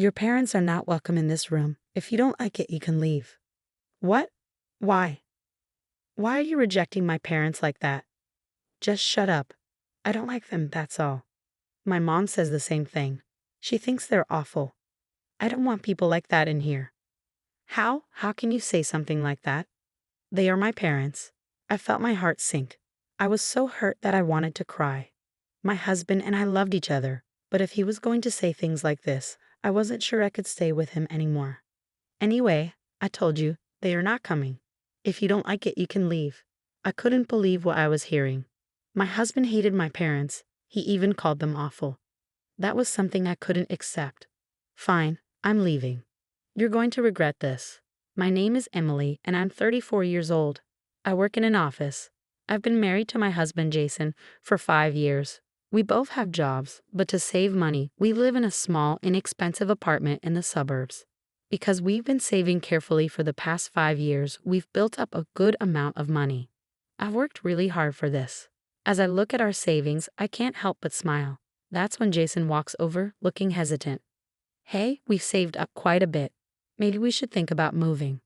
Your parents are not welcome in this room. If you don't like it, you can leave. What? Why? Why are you rejecting my parents like that? Just shut up. I don't like them, that's all. My mom says the same thing. She thinks they're awful. I don't want people like that in here. How? How can you say something like that? They are my parents. I felt my heart sink. I was so hurt that I wanted to cry. My husband and I loved each other, but if he was going to say things like this, I wasn't sure I could stay with him anymore. Anyway, I told you, they are not coming. If you don't like it, you can leave. I couldn't believe what I was hearing. My husband hated my parents. He even called them awful. That was something I couldn't accept. Fine, I'm leaving. You're going to regret this. My name is Emily, and I'm 34 years old. I work in an office. I've been married to my husband, Jason, for 5 years. We both have jobs, but to save money, we live in a small, inexpensive apartment in the suburbs. Because we've been saving carefully for the past 5 years, we've built up a good amount of money. I've worked really hard for this. As I look at our savings, I can't help but smile. That's when Jason walks over, looking hesitant. Hey, we've saved up quite a bit. Maybe we should think about moving.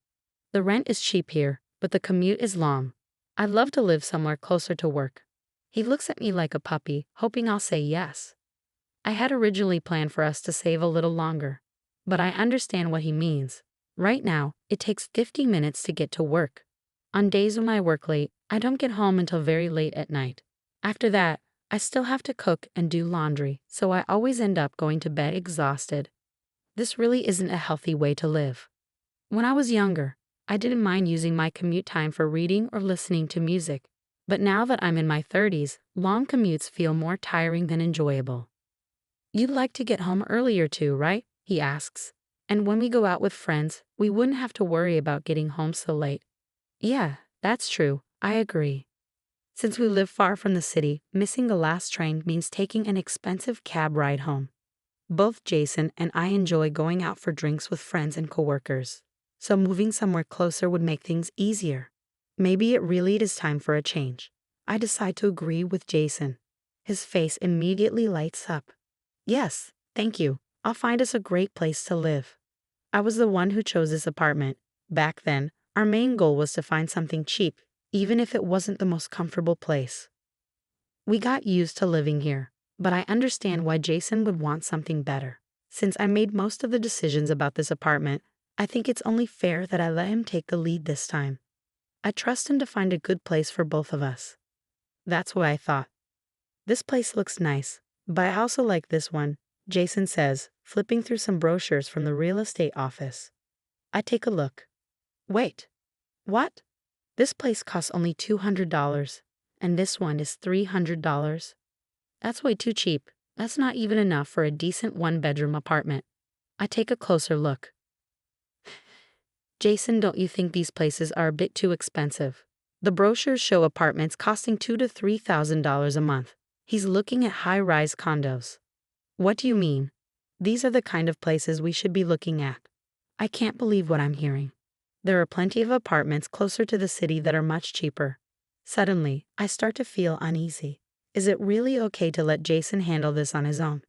The rent is cheap here, but the commute is long. I'd love to live somewhere closer to work. He looks at me like a puppy, hoping I'll say yes. I had originally planned for us to save a little longer, but I understand what he means. Right now, it takes 50 minutes to get to work. On days when I work late, I don't get home until very late at night. After that, I still have to cook and do laundry, so I always end up going to bed exhausted. This really isn't a healthy way to live. When I was younger, I didn't mind using my commute time for reading or listening to music. But now that I'm in my 30s, long commutes feel more tiring than enjoyable. You'd like to get home earlier too, right? He asks. And when we go out with friends, we wouldn't have to worry about getting home so late. Yeah, that's true. I agree. Since we live far from the city, missing the last train means taking an expensive cab ride home. Both Jason and I enjoy going out for drinks with friends and coworkers, so moving somewhere closer would make things easier. Maybe it really is time for a change. I decide to agree with Jason. His face immediately lights up. Yes, thank you. I'll find us a great place to live. I was the one who chose this apartment. Back then, our main goal was to find something cheap, even if it wasn't the most comfortable place. We got used to living here, but I understand why Jason would want something better. Since I made most of the decisions about this apartment, I think it's only fair that I let him take the lead this time. I trust him to find a good place for both of us. That's what I thought. This place looks nice, but I also like this one, Jason says, flipping through some brochures from the real estate office. I take a look. Wait. What? This place costs only $200, and this one is $300. That's way too cheap. That's not even enough for a decent one-bedroom apartment. I take a closer look. Jason, don't you think these places are a bit too expensive? The brochures show apartments costing $2,000 to $3,000 a month. He's looking at high-rise condos. What do you mean? These are the kind of places we should be looking at. I can't believe what I'm hearing. There are plenty of apartments closer to the city that are much cheaper. Suddenly, I start to feel uneasy. Is it really okay to let Jason handle this on his own?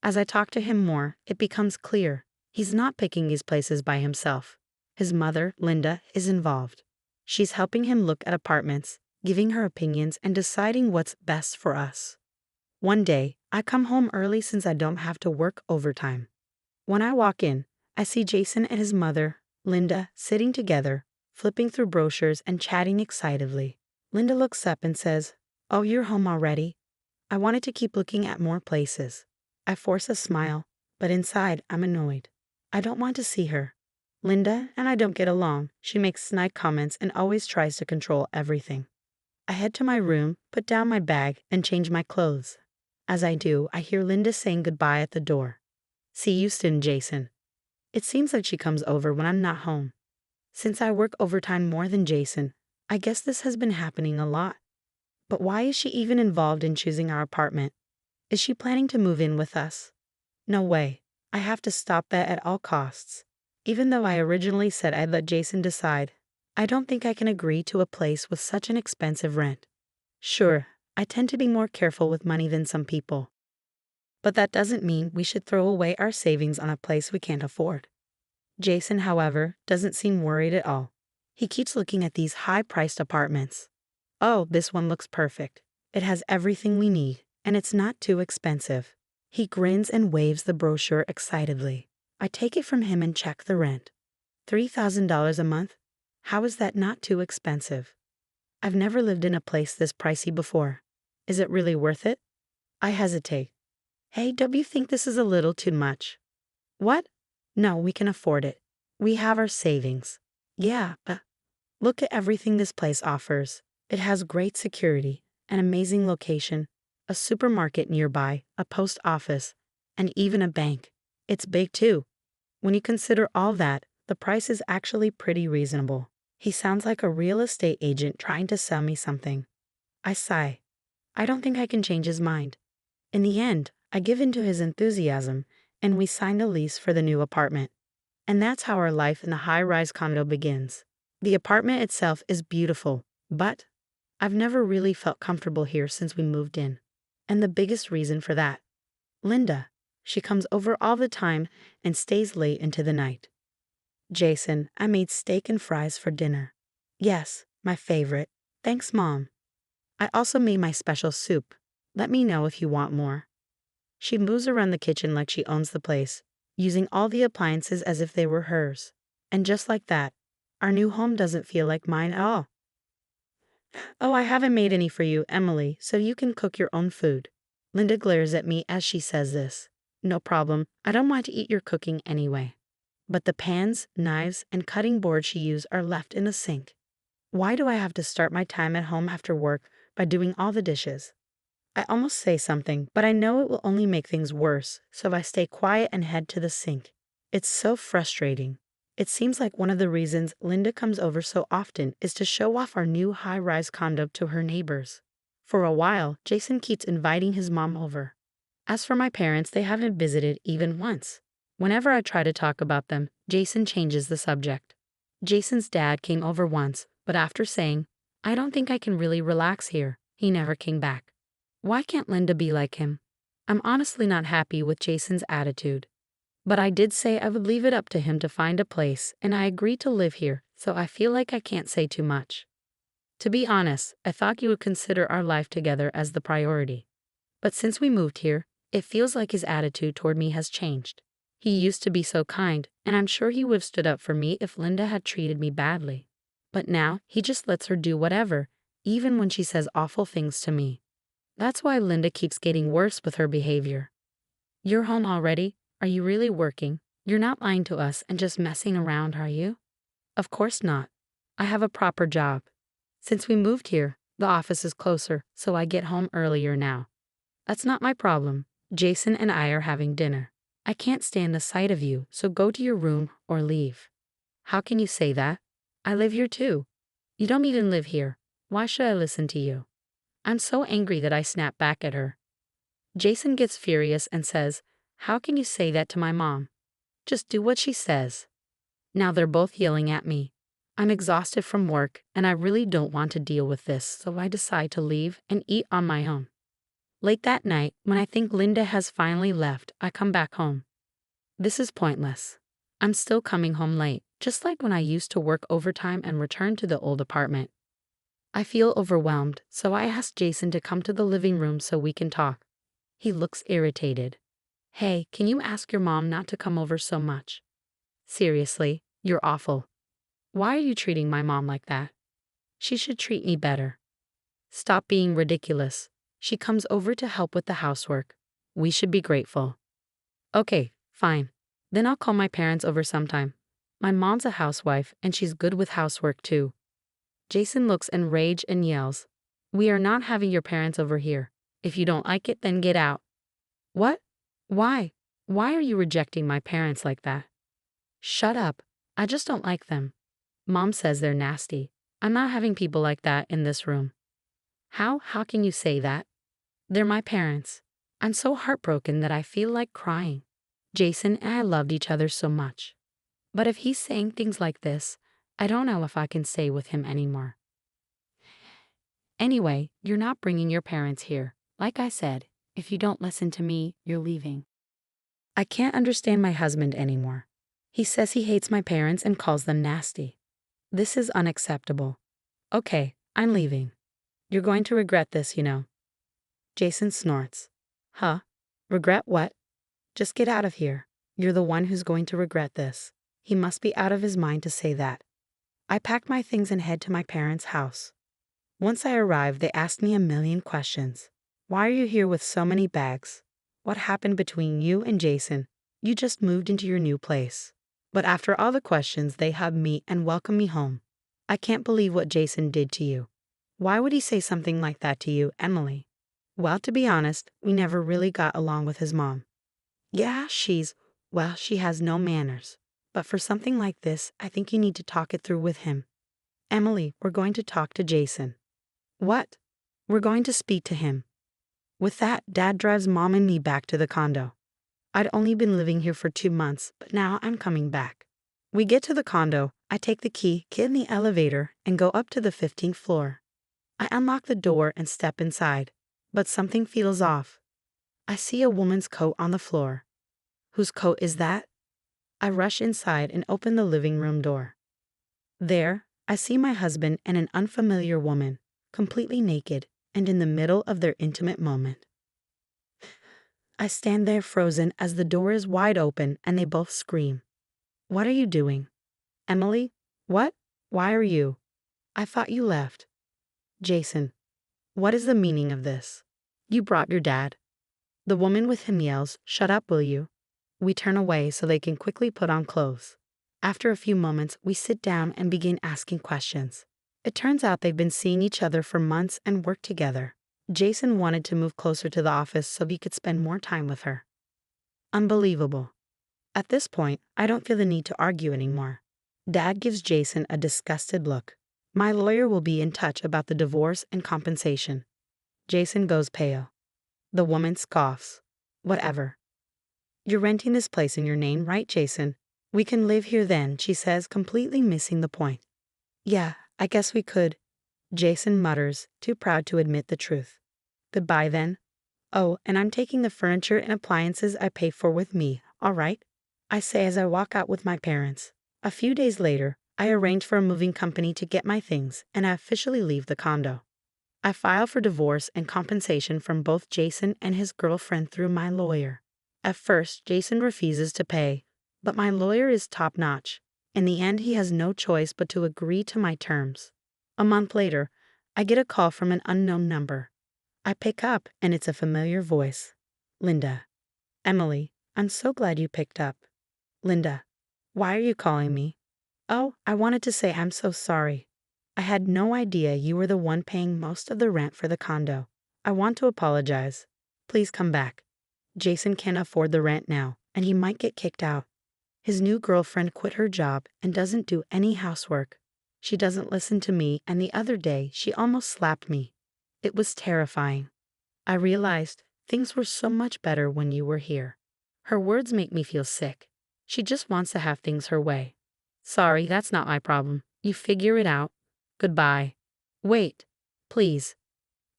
As I talk to him more, it becomes clear. He's not picking these places by himself. His mother, Linda, is involved. She's helping him look at apartments, giving her opinions, and deciding what's best for us. One day, I come home early since I don't have to work overtime. When I walk in, I see Jason and his mother, Linda, sitting together, flipping through brochures and chatting excitedly. Linda looks up and says, "Oh, you're home already? I wanted to keep looking at more places." I force a smile, but inside I'm annoyed. I don't want to see her. Linda and I don't get along. She makes snide comments and always tries to control everything. I head to my room, put down my bag, and change my clothes. As I do, I hear Linda saying goodbye at the door. "See you soon, Jason." It seems like she comes over when I'm not home. Since I work overtime more than Jason, I guess this has been happening a lot. But why is she even involved in choosing our apartment? Is she planning to move in with us? No way. I have to stop that at all costs. Even though I originally said I'd let Jason decide, I don't think I can agree to a place with such an expensive rent. Sure, I tend to be more careful with money than some people. But that doesn't mean we should throw away our savings on a place we can't afford. Jason, however, doesn't seem worried at all. He keeps looking at these high-priced apartments. Oh, this one looks perfect. It has everything we need, and it's not too expensive. He grins and waves the brochure excitedly. I take it from him and check the rent. $3,000 a month? How is that not too expensive? I've never lived in a place this pricey before. Is it really worth it? I hesitate. Hey, don't you think this is a little too much? What? No, we can afford it. We have our savings. Yeah, but look at everything this place offers. It has great security, an amazing location, a supermarket nearby, a post office, and even a bank. It's big too. When you consider all that, the price is actually pretty reasonable. He sounds like a real estate agent trying to sell me something. I sigh. I don't think I can change his mind. In the end, I give in to his enthusiasm, and we sign a lease for the new apartment. And that's how our life in the high-rise condo begins. The apartment itself is beautiful, but I've never really felt comfortable here since we moved in. And the biggest reason for that, Linda. She comes over all the time and stays late into the night. Jason, I made steak and fries for dinner. Yes, my favorite. Thanks, Mom. I also made my special soup. Let me know if you want more. She moves around the kitchen like she owns the place, using all the appliances as if they were hers. And just like that, our new home doesn't feel like mine at all. Oh, I haven't made any for you, Emily, so you can cook your own food. Linda glares at me as she says this. No problem, I don't want to eat your cooking anyway. But the pans, knives, and cutting boards she used are left in the sink. Why do I have to start my time at home after work by doing all the dishes? I almost say something, but I know it will only make things worse, so I stay quiet and head to the sink. It's so frustrating. It seems like one of the reasons Linda comes over so often is to show off our new high-rise condo to her neighbors. For a while, Jason keeps inviting his mom over. As for my parents, they haven't visited even once. Whenever I try to talk about them, Jason changes the subject. Jason's dad came over once, but after saying, I don't think I can really relax here, he never came back. Why can't Linda be like him? I'm honestly not happy with Jason's attitude. But I did say I would leave it up to him to find a place, and I agreed to live here, so I feel like I can't say too much. To be honest, I thought you would consider our life together as the priority. But since we moved here, it feels like his attitude toward me has changed. He used to be so kind, and I'm sure he would have stood up for me if Linda had treated me badly. But now, he just lets her do whatever, even when she says awful things to me. That's why Linda keeps getting worse with her behavior. You're home already? Are you really working? You're not lying to us and just messing around, are you? Of course not. I have a proper job. Since we moved here, the office is closer, so I get home earlier now. That's not my problem. Jason and I are having dinner. I can't stand the sight of you, so go to your room or leave. How can you say that? I live here too. You don't even live here. Why should I listen to you? I'm so angry that I snap back at her. Jason gets furious and says, How can you say that to my mom? Just do what she says. Now they're both yelling at me. I'm exhausted from work and I really don't want to deal with this, so I decide to leave and eat on my own. Late that night, when I think Linda has finally left, I come back home. This is pointless. I'm still coming home late, just like when I used to work overtime and return to the old apartment. I feel overwhelmed, so I ask Jason to come to the living room so we can talk. He looks irritated. Hey, can you ask your mom not to come over so much? Seriously, you're awful. Why are you treating my mom like that? She should treat me better. Stop being ridiculous. She comes over to help with the housework. We should be grateful. Okay, fine. Then I'll call my parents over sometime. My mom's a housewife and she's good with housework too. Jason looks enraged and yells, We are not having your parents over here. If you don't like it, then get out. What? Why? Why are you rejecting my parents like that? Shut up. I just don't like them. Mom says they're nasty. I'm not having people like that in this room. How can you say that? They're my parents. I'm so heartbroken that I feel like crying. Jason and I loved each other so much. But if he's saying things like this, I don't know if I can stay with him anymore. Anyway, you're not bringing your parents here. Like I said, If you don't listen to me, you're leaving. I can't understand my husband anymore. He says he hates my parents and calls them nasty. This is unacceptable. Okay, I'm leaving. You're going to regret this, you know. Jason snorts. Huh? Regret what? Just get out of here. You're the one who's going to regret this. He must be out of his mind to say that. I pack my things and head to my parents' house. Once I arrive, they ask me a million questions. Why are you here with so many bags? What happened between you and Jason? You just moved into your new place. But after all the questions, they hug me and welcome me home. I can't believe what Jason did to you. Why would he say something like that to you, Emily? Well, to be honest, we never really got along with his mom. Yeah, she has no manners. But for something like this, I think you need to talk it through with him. Emily, we're going to talk to Jason. What? We're going to speak to him. With that, Dad drives Mom and me back to the condo. I'd only been living here for 2 months, but now I'm coming back. We get to the condo, I take the key, get in the elevator, and go up to the 15th floor. I unlock the door and step inside, but something feels off. I see a woman's coat on the floor. Whose coat is that? I rush inside and open the living room door. There, I see my husband and an unfamiliar woman, completely naked and in the middle of their intimate moment. I stand there frozen as the door is wide open and they both scream. What are you doing? Emily? What? Why are you? I thought you left. Jason. What is the meaning of this? You brought your dad. The woman with him yells, Shut up, will you? We turn away so they can quickly put on clothes. After a few moments, we sit down and begin asking questions. It turns out they've been seeing each other for months and worked together. Jason wanted to move closer to the office so he could spend more time with her. Unbelievable. At this point, I don't feel the need to argue anymore. Dad gives Jason a disgusted look. My lawyer will be in touch about the divorce and compensation. Jason goes pale. The woman scoffs. Whatever. You're renting this place in your name, right, Jason? We can live here then, she says, completely missing the point. Yeah, I guess we could. Jason mutters, too proud to admit the truth. Goodbye then. Oh, and I'm taking the furniture and appliances I pay for with me, all right? I say as I walk out with my parents. A few days later, I arrange for a moving company to get my things, and I officially leave the condo. I file for divorce and compensation from both Jason and his girlfriend through my lawyer. At first, Jason refuses to pay, but my lawyer is top-notch. In the end, he has no choice but to agree to my terms. A month later, I get a call from an unknown number. I pick up, and it's a familiar voice. Linda. Emily, I'm so glad you picked up. Linda. Why are you calling me? Oh, I wanted to say I'm so sorry. I had no idea you were the one paying most of the rent for the condo. I want to apologize. Please come back. Jason can't afford the rent now, and he might get kicked out. His new girlfriend quit her job and doesn't do any housework. She doesn't listen to me, and the other day she almost slapped me. It was terrifying. I realized things were so much better when you were here. Her words make me feel sick. She just wants to have things her way. Sorry, that's not my problem. You figure it out. Goodbye. Wait, please.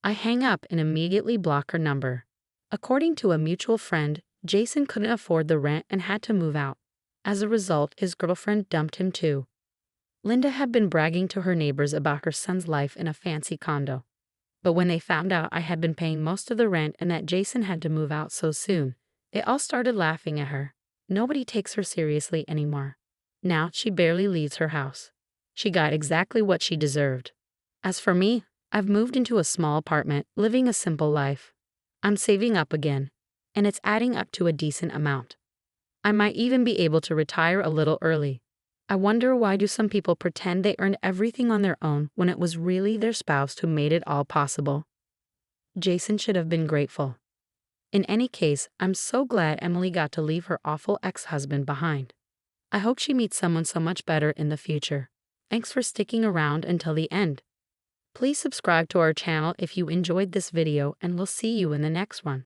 I hang up and immediately block her number. According to a mutual friend, Jason couldn't afford the rent and had to move out. As a result, his girlfriend dumped him too. Linda had been bragging to her neighbors about her son's life in a fancy condo. But when they found out I had been paying most of the rent and that Jason had to move out so soon, they all started laughing at her. Nobody takes her seriously anymore. Now she barely leaves her house. She got exactly what she deserved. As for me, I've moved into a small apartment, living a simple life. I'm saving up again, and it's adding up to a decent amount. I might even be able to retire a little early. I wonder why do some people pretend they earned everything on their own when it was really their spouse who made it all possible? Jason should have been grateful. In any case, I'm so glad Emily got to leave her awful ex-husband behind. I hope she meets someone so much better in the future. Thanks for sticking around until the end. Please subscribe to our channel if you enjoyed this video, and we'll see you in the next one.